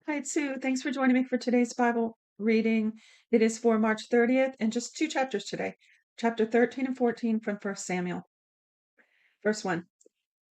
Hi, it's Sue. Thanks for joining me for today's Bible reading. It is for March 30th and just two chapters today. Chapter 13 and 14 from 1 Samuel. Verse 1.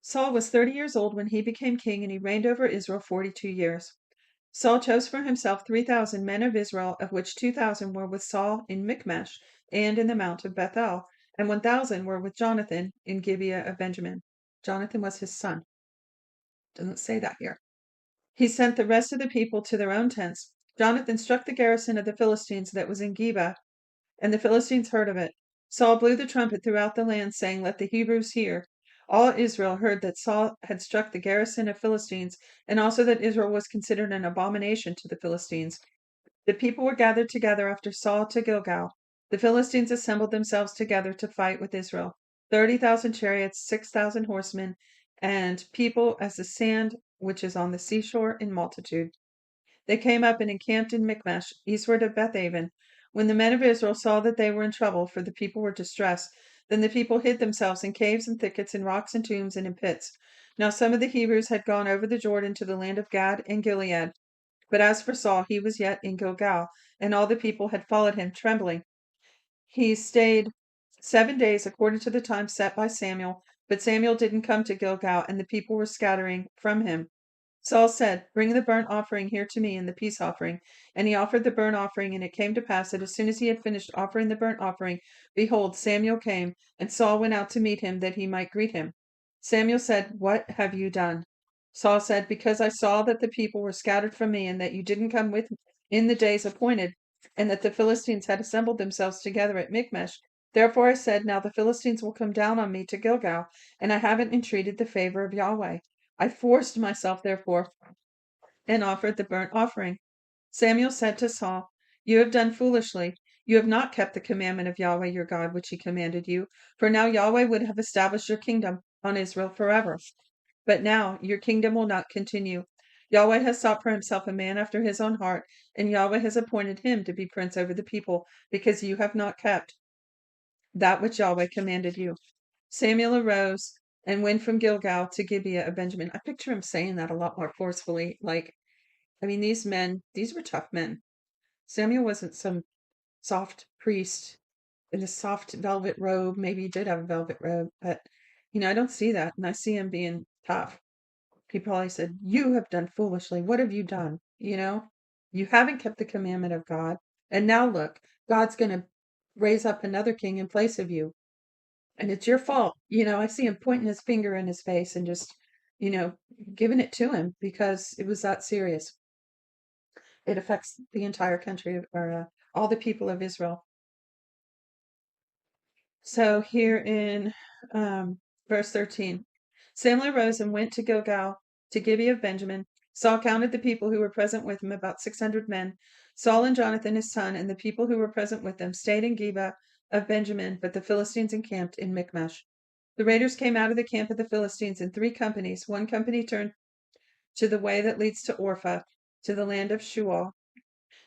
Saul was 30 years old when he became king, and he reigned over Israel 42 years. Saul chose for himself 3,000 men of Israel, of which 2,000 were with Saul in Michmash and in the mount of Bethel, and 1,000 were with Jonathan in Gibeah of Benjamin. Jonathan was his son. Doesn't say that here. He sent the rest of the people to their own tents. Jonathan struck the garrison of the Philistines that was in Geba, and the Philistines heard of it. Saul blew the trumpet throughout the land, saying, "Let the Hebrews hear." All Israel heard that Saul had struck the garrison of Philistines, and also that Israel was considered an abomination to the Philistines. The people were gathered together after Saul to Gilgal. The Philistines assembled themselves together to fight with Israel. 30,000 chariots, 6,000 horsemen, and people as the sand which is on the seashore in multitude. They came up and encamped in Michmash, eastward of Bethaven. When the men of Israel saw that they were in trouble, for the people were distressed, then the people hid themselves in caves and thickets, in rocks and tombs, and in pits. Now some of the Hebrews had gone over the Jordan to the land of Gad and Gilead. But as for Saul, he was yet in Gilgal, and all the people had followed him, trembling. He stayed 7 days according to the time set by Samuel, but Samuel didn't come to Gilgal, and the people were scattering from him. Saul said, "Bring the burnt offering here to me and the peace offering." And he offered the burnt offering, and it came to pass that as soon as he had finished offering the burnt offering, behold, Samuel came, and Saul went out to meet him, that he might greet him. Samuel said, "What have you done?" Saul said, "Because I saw that the people were scattered from me, and that you didn't come with me in the days appointed, and that the Philistines had assembled themselves together at Michmash. Therefore I said, now the Philistines will come down on me to Gilgal, and I haven't entreated the favor of Yahweh. I forced myself, therefore, and offered the burnt offering." Samuel said to Saul, "You have done foolishly. You have not kept the commandment of Yahweh your God, which he commanded you. For now Yahweh would have established your kingdom on Israel forever. But now your kingdom will not continue. Yahweh has sought for himself a man after his own heart, and Yahweh has appointed him to be prince over the people, because you have not kept that which Yahweh commanded you." Samuel arose and went from Gilgal to Gibeah of Benjamin. I picture him saying that a lot more forcefully. These men, these were tough men. Samuel wasn't some soft priest in a soft velvet robe. Maybe he did have a velvet robe, but I don't see that. And I see him being tough. He probably said, "You have done foolishly. What have you done? You haven't kept the commandment of God. And now look, God's going to raise up another king in place of you. And it's your fault." I see him pointing his finger in his face and just, you know, giving it to him because it was that serious. It affects the entire country, or all the people of Israel. So here in verse 13, Samuel arose and went to Gilgal, to Gibeah of Benjamin. Saul counted the people who were present with him, about 600 men. Saul and Jonathan his son and the people who were present with them stayed in Gibeah of Benjamin, but the Philistines encamped in Michmash. The raiders came out of the camp of the Philistines in 3 companies. One company turned to the way that leads to Orpha, to the land of Shual.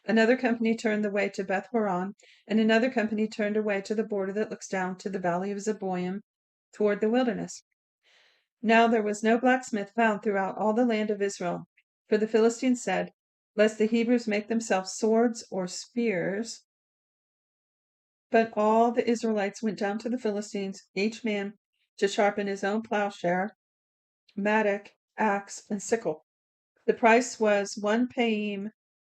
Another company turned the way to Beth Horon, and another company turned away to the border that looks down to the valley of Zeboim, toward the wilderness. Now there was no blacksmith found throughout all the land of Israel, for the Philistines said, "Lest the Hebrews make themselves swords or spears." But all the Israelites went down to the Philistines, each man to sharpen his own plowshare, mattock, axe, and sickle. The price was 1 payim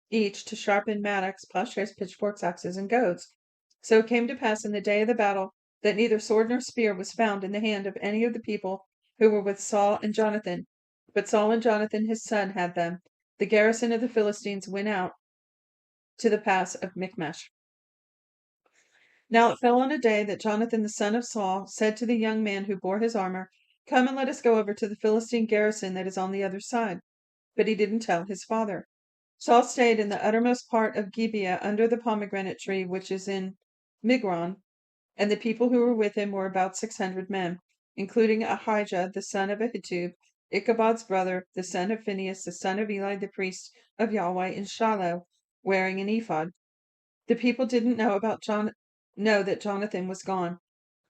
each to sharpen mattocks, plowshares, pitchforks, axes, and goads. So it came to pass in the day of the battle that neither sword nor spear was found in the hand of any of the people who were with Saul and Jonathan, but Saul and Jonathan his son had them. The garrison of the Philistines went out to the pass of Michmash. Now it fell on a day that Jonathan the son of Saul said to the young man who bore his armor, "Come and let us go over to the Philistine garrison that is on the other side." But he didn't tell his father. Saul stayed in the uttermost part of Gibeah under the pomegranate tree which is in Migron, and the people who were with him were about 600 men, including Ahijah the son of Ahitub, Ichabod's brother, the son of Phinehas, the son of Eli the priest of Yahweh in Shiloh, wearing an ephod. The people didn't know that Jonathan was gone.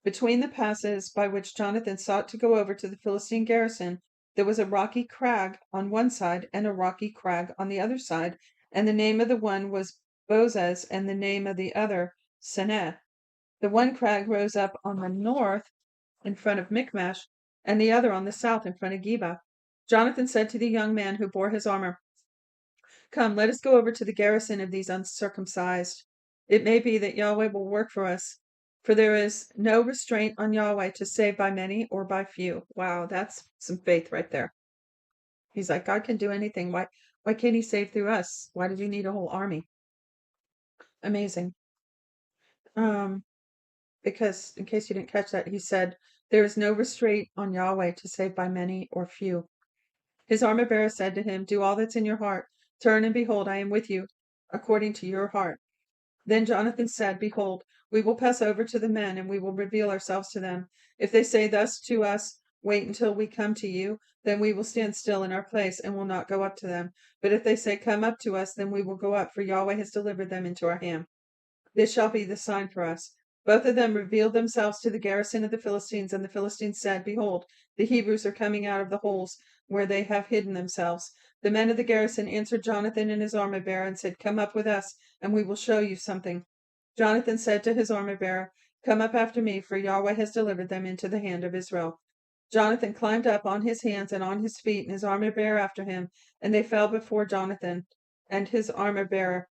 Between the passes by which Jonathan sought to go over to the Philistine garrison There was a rocky crag on one side and a rocky crag on the other side, and the name of the one was Bozez, and the name of the other Seneh. The one crag rose up on the north in front of Michmash, and the other on the south in front of Geba. Jonathan said to the young man who bore his armor, "Come, let us go over to the garrison of these uncircumcised. It may be that Yahweh will work for us, for there is no restraint on Yahweh to save by many or by few." Wow, that's some faith right there. He's like, God can do anything. Why can't he save through us? Why did you need a whole army? Amazing. Because in case you didn't catch that, he said, there is no restraint on Yahweh to save by many or few. His armor bearer said to him, do all that's in your heart. Turn and behold, I am with you, according to your heart. Then Jonathan said, behold, we will pass over to the men, and we will reveal ourselves to them. If they say thus to us, wait until we come to you, then we will stand still in our place and will not go up to them. But if they say, come up to us, then we will go up, for Yahweh has delivered them into our hand. This shall be the sign for us. Both of them revealed themselves to the garrison of the Philistines, and the Philistines said, behold, the Hebrews are coming out of the holes where they have hidden themselves. The men of the garrison answered Jonathan and his armor bearer and said, come up with us, and we will show you something. Jonathan said to his armor bearer, come up after me, for Yahweh has delivered them into the hand of Israel. Jonathan climbed up on his hands and on his feet, and his armor bearer after him, and they fell before Jonathan, and his armor bearer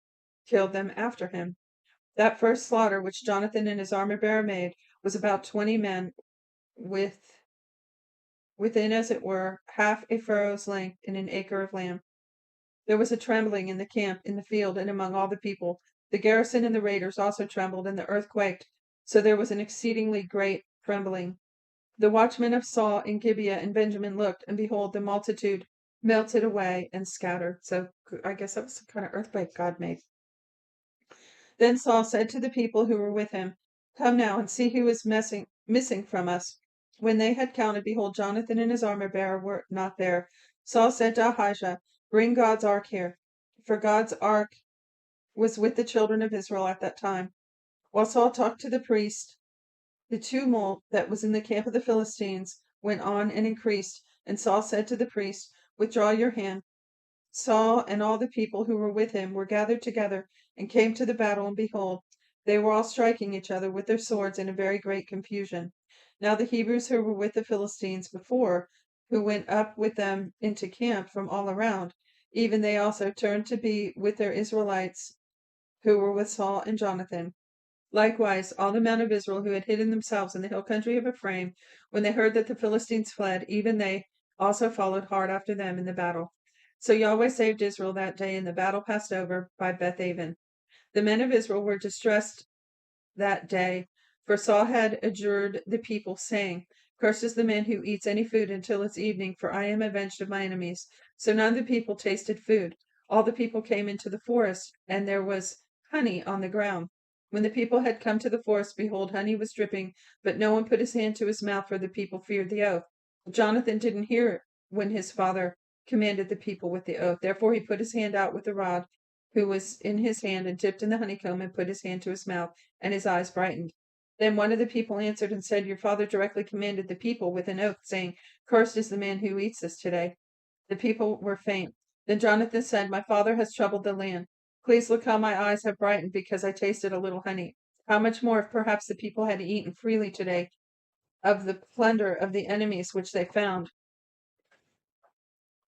killed them after him. That first slaughter which Jonathan and his armor bearer made was about 20 men within, as it were, half a furrow's length in an acre of land. There was a trembling in the camp, in the field, and among all the people. The garrison and the raiders also trembled, and the earth quaked. So there was an exceedingly great trembling. The watchmen of Saul in Gibeah and Benjamin looked, and behold, the multitude melted away and scattered. So I guess that was some kind of earthquake God made. Then Saul said to the people who were with him, come now and see who is missing from us. When they had counted, behold, Jonathan and his armor bearer were not there. Saul said to Ahijah, bring God's ark here. For God's ark was with the children of Israel at that time. While Saul talked to the priest, the tumult that was in the camp of the Philistines went on and increased. And Saul said to the priest, withdraw your hand. Saul and all the people who were with him were gathered together and came to the battle, and behold, they were all striking each other with their swords in a very great confusion. Now the Hebrews who were with the Philistines before, who went up with them into camp from all around, even they also turned to be with their Israelites who were with Saul and Jonathan. Likewise, all the men of Israel who had hidden themselves in the hill country of Ephraim, when they heard that the Philistines fled, even they also followed hard after them in the battle. So Yahweh saved Israel that day, and the battle passed over by Bethaven. The men of Israel were distressed that day, for Saul had adjured the people, saying, cursed is the man who eats any food until it's evening, for I am avenged of my enemies. So none of the people tasted food. All the people came into the forest, and there was honey on the ground. When the people had come to the forest, behold, honey was dripping, but no one put his hand to his mouth, for the people feared the oath. Jonathan didn't hear when his father commanded the people with the oath. Therefore he put his hand out with the rod who was in his hand, and dipped in the honeycomb, and put his hand to his mouth, and his eyes brightened. Then one of the people answered and said, your father directly commanded the people with an oath, saying, cursed is the man who eats this today. The people were faint. Then Jonathan said, my father has troubled the land. Please look how my eyes have brightened, because I tasted a little honey. How much more if perhaps the people had eaten freely today of the plunder of the enemies which they found.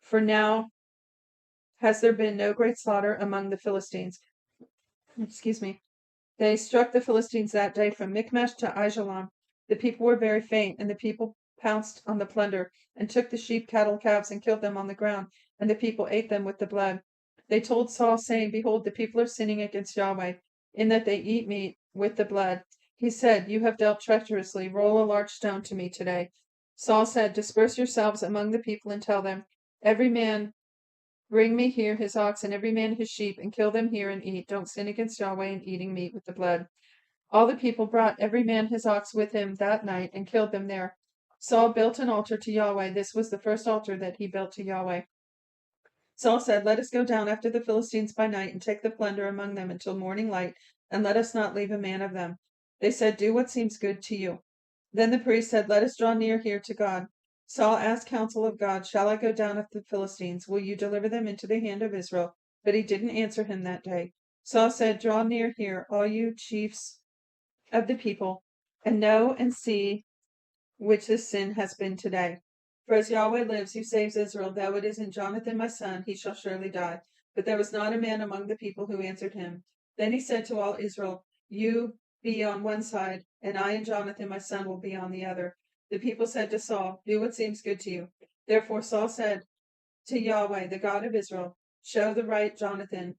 For now has there been no great slaughter among the Philistines. Excuse me. They struck the Philistines that day from Michmash to Aijalon. The people were very faint, and the people pounced on the plunder, and took the sheep, cattle, calves, and killed them on the ground, and the people ate them with the blood. They told Saul, saying, behold, the people are sinning against Yahweh, in that they eat meat with the blood. He said, you have dealt treacherously. Roll a large stone to me today. Saul said, disperse yourselves among the people, and tell them, every man bring me here his ox, and every man his sheep, and kill them here and eat. Don't sin against Yahweh in eating meat with the blood. All the people brought every man his ox with him that night, and killed them there. Saul built an altar to Yahweh. This was the first altar that he built to Yahweh. Saul said, let us go down after the Philistines by night, and take the plunder among them until morning light, and let us not leave a man of them. They said, do what seems good to you. Then the priest said, let us draw near here to God. Saul asked counsel of God, "Shall I go down with the Philistines? Will you deliver them into the hand of Israel?" But he didn't answer him that day. Saul said, "Draw near here, all you chiefs of the people, and know and see which this sin has been today. For as Yahweh lives, who saves Israel, though it is in Jonathan my son, he shall surely die." But there was not a man among the people who answered him. Then he said to all Israel, "You be on one side, and I and Jonathan my son will be on the other." The people said to Saul, "Do what seems good to you." Therefore Saul said to Yahweh, the God of Israel, show the right, Jonathan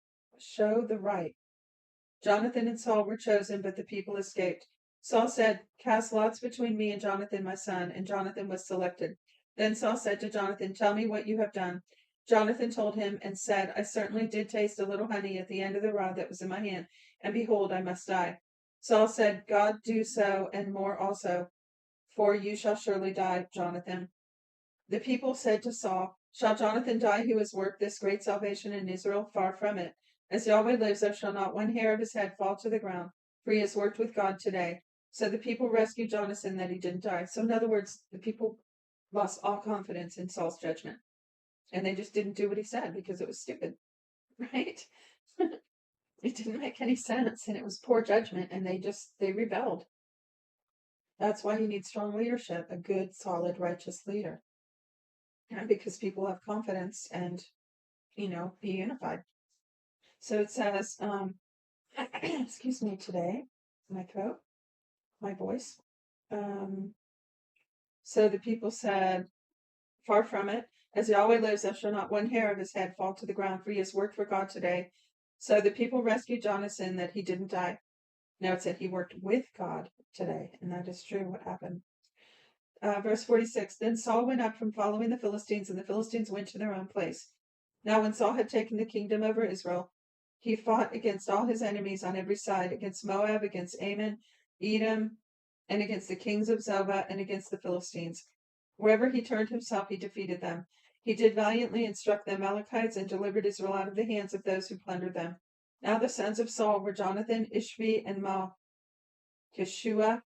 and Saul were chosen, but the people escaped. Saul said, "Cast lots between me and Jonathan my son," and Jonathan was selected. Then Saul said to Jonathan, "Tell me what you have done." Jonathan told him and said, "I certainly did taste a little honey at the end of the rod that was in my hand, and behold, I must die." Saul said, "God do so, and more also, for you shall surely die, Jonathan." The people said to Saul, "Shall Jonathan die who has worked this great salvation in Israel? Far from it. As Yahweh lives, there shall not one hair of his head fall to the ground, for he has worked with God today." So the people rescued Jonathan that he didn't die. So in other words, the people lost all confidence in Saul's judgment. And they just didn't do what he said because it was stupid, right? It didn't make any sense and it was poor judgment and they rebelled. That's why you need strong leadership, a good, solid, righteous leader. And because people have confidence and be unified. So it says, excuse me today, my throat, my voice. So the people said, "Far from it. As Yahweh lives, there shall not one hair of his head fall to the ground, for he has worked for God today." So the people rescued Jonathan that he didn't die. Now it said he worked with God today, and that is true what happened. Verse 46, then Saul went up from following the Philistines, and the Philistines went to their own place. Now when Saul had taken the kingdom over Israel, he fought against all his enemies on every side, against Moab, against Ammon, Edom, and against the kings of Zobah, and against the Philistines. Wherever he turned himself, he defeated them. He did valiantly and struck the Amalekites and delivered Israel out of the hands of those who plundered them. Now the sons of Saul were Jonathan, Ishvi, and Malchishua,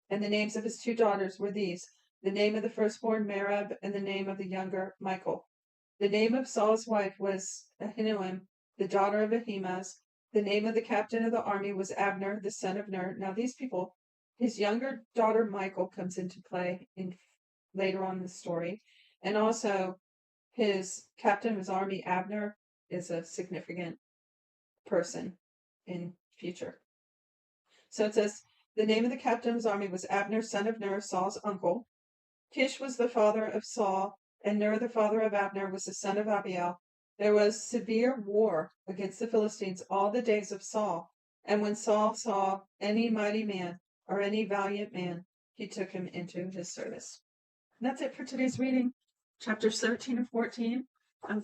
and the names of his two daughters were these: the name of the firstborn Merab, and the name of the younger Michal. The name of Saul's wife was Ahinoam, the daughter of Ahimaaz. The name of the captain of the army was Abner, the son of Ner. Now these people, his younger daughter Michal comes into play later on in the story, and also his captain of his army, Abner, is a significant person in future. So it says, the name of the captain of his army was Abner, son of Ner, Saul's uncle. Kish was the father of Saul, and Ner, the father of Abner, was the son of Abiel. There was severe war against the Philistines all the days of Saul, and when Saul saw any mighty man or any valiant man, he took him into his service. And that's it for today's reading, chapters 13 and 14.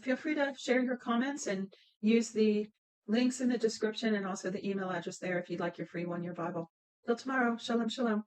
Feel free to share your comments and use the links in the description and also the email address there if you'd like your free one-year Bible. Till tomorrow, shalom, shalom.